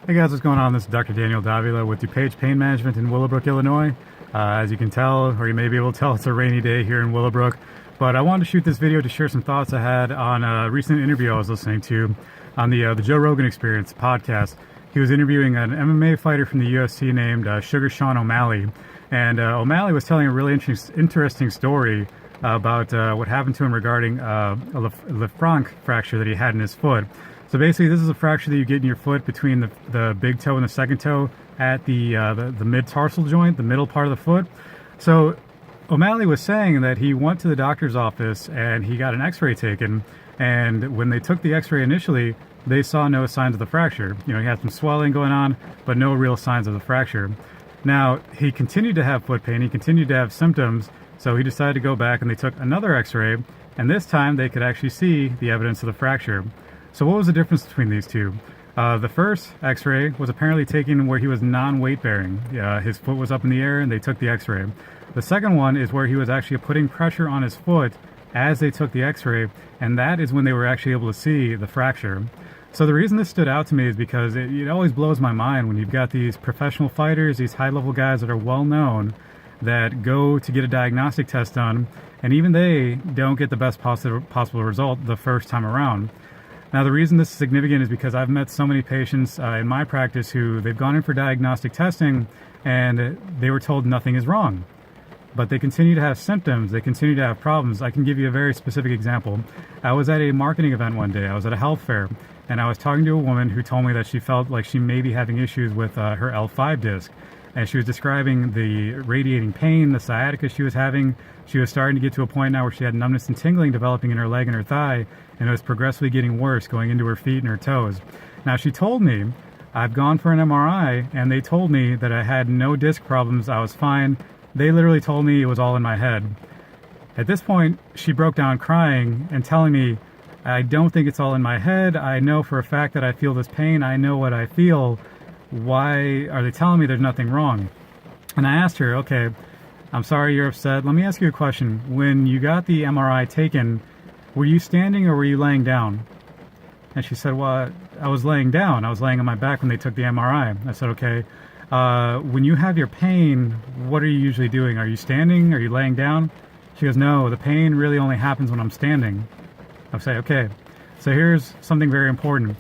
Hey guys, what's going on? This is Dr. Daniel Davila with DuPage Pain Management in Willowbrook, Illinois. As you can tell, or you may be able to tell, it's a rainy day here in Willowbrook. But I wanted to shoot this video to share some thoughts I had on a recent interview I was listening to on the Joe Rogan Experience podcast. He was interviewing an MMA fighter from the UFC named Sugar Sean O'Malley. And O'Malley was telling a really interesting story about what happened to him regarding a Lefranc fracture that he had in his foot. So basically, this is a fracture that you get in your foot between the big toe and the second toe at the mid-tarsal joint, the middle part of the foot. So O'Malley was saying that he went to the doctor's office and he got an x-ray taken. And when they took the x-ray initially, they saw no signs of the fracture. You know, he had some swelling going on, but no real signs of the fracture. Now, he continued to have foot pain. He continued to have symptoms. So he decided to go back and they took another x-ray. And this time they could actually see the evidence of the fracture. So what was the difference between these two? The first x-ray was apparently taken where he was non-weight bearing. His foot was up in the air and they took the x-ray. The second one is where he was actually putting pressure on his foot as they took the x-ray, and that is when they were actually able to see the fracture. So the reason this stood out to me is because it always blows my mind when you've got these professional fighters, these high-level guys that are well-known, that go to get a diagnostic test done, and even they don't get the best possible result the first time around. Now, the reason this is significant is because I've met so many patients in my practice who they've gone in for diagnostic testing and they were told nothing is wrong. But they continue to have symptoms, they continue to have problems. I can give you a very specific example. I was at a marketing event one day, I was at a health fair, and I was talking to a woman who told me that she felt like she may be having issues with her L5 disc. And she was describing the radiating pain, the sciatica she was having. She was starting to get to a point now where she had numbness and tingling developing in her leg and her thigh, and it was progressively getting worse, going into her feet and her toes. Now, she told me, I've gone for an MRI, and they told me that I had no disc problems, I was fine. They literally told me it was all in my head. At this point, she broke down crying and telling me, I don't think it's all in my head. I know for a fact that I feel this pain. I know what I feel. Why are they telling me there's nothing wrong? And I asked her, okay, I'm sorry you're upset. Let me ask you a question. When you got the MRI taken, were you standing or were you laying down? And she said, well, I was laying down. I was laying on my back when they took the MRI. I said, okay, when you have your pain, what are you usually doing? Are you standing? Are you laying down? She goes, no, the pain really only happens when I'm standing. I say, okay, so here's something very important.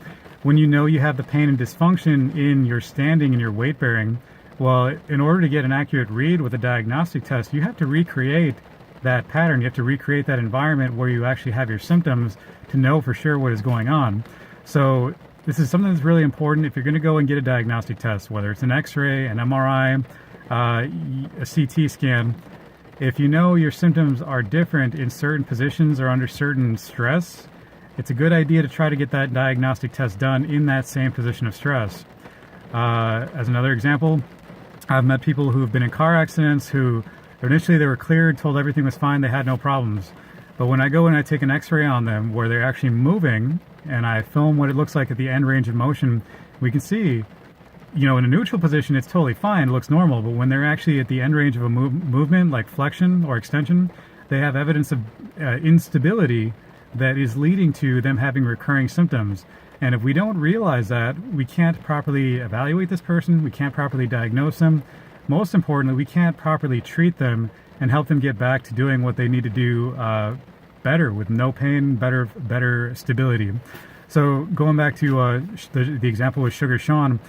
When you know you have the pain and dysfunction in your standing and your weight bearing, well, in order to get an accurate read with a diagnostic test, you have to recreate that pattern. You have to recreate that environment where you actually have your symptoms to know for sure what is going on. So this is something that's really important if you're going to go and get a diagnostic test, whether it's an x-ray, an MRI, a CT scan. If you know your symptoms are different in certain positions or under certain stress, it's a good idea to try to get that diagnostic test done in that same position of stress. As another example, I've met people who have been in car accidents who initially they were cleared, told everything was fine, they had no problems. But when I go and I take an x-ray on them where they're actually moving and I film what it looks like at the end range of motion, we can see, you know, in a neutral position, it's totally fine, it looks normal. But when they're actually at the end range of a movement like flexion or extension, they have evidence of instability that is leading to them having recurring symptoms. And if we don't realize that, we can't properly evaluate this person, we can't properly diagnose them. Most importantly, we can't properly treat them and help them get back to doing what they need to do better, with no pain, better stability. So going back to the example with Sugar Sean,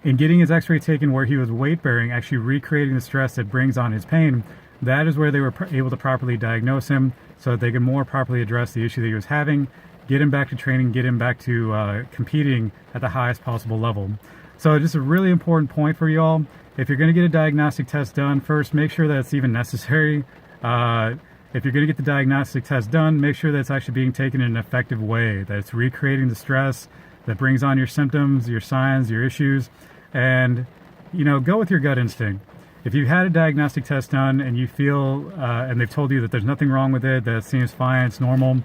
in getting his x-ray taken where he was weight bearing, actually recreating the stress that brings on his pain, that is where they were able to properly diagnose him so that they could more properly address the issue that he was having, get him back to training, get him back to competing at the highest possible level. So just a really important point for you all. If you're going to get a diagnostic test done, first make sure that it's even necessary. If you're going to get the diagnostic test done, make sure that it's actually being taken in an effective way, that it's recreating the stress that brings on your symptoms, your signs, your issues, and, you know, go with your gut instinct. If you've had a diagnostic test done and you feel, and they've told you that there's nothing wrong with it, that it seems fine, it's normal,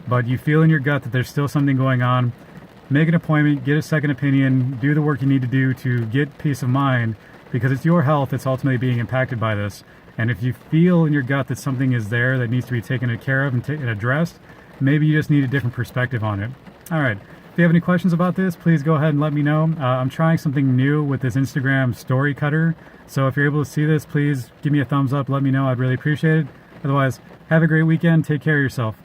but you feel in your gut that there's still something going on, make an appointment, get a second opinion, do the work you need to do to get peace of mind, because it's your health that's ultimately being impacted by this. And if you feel in your gut that something is there that needs to be taken care of and addressed, maybe you just need a different perspective on it. All right, If you have any questions about this, please go ahead and let me know. I'm trying something new with this Instagram story cutter. So if you're able to see this, please give me a thumbs up. Let me know. I'd really appreciate it. Otherwise, have a great weekend. Take care of yourself.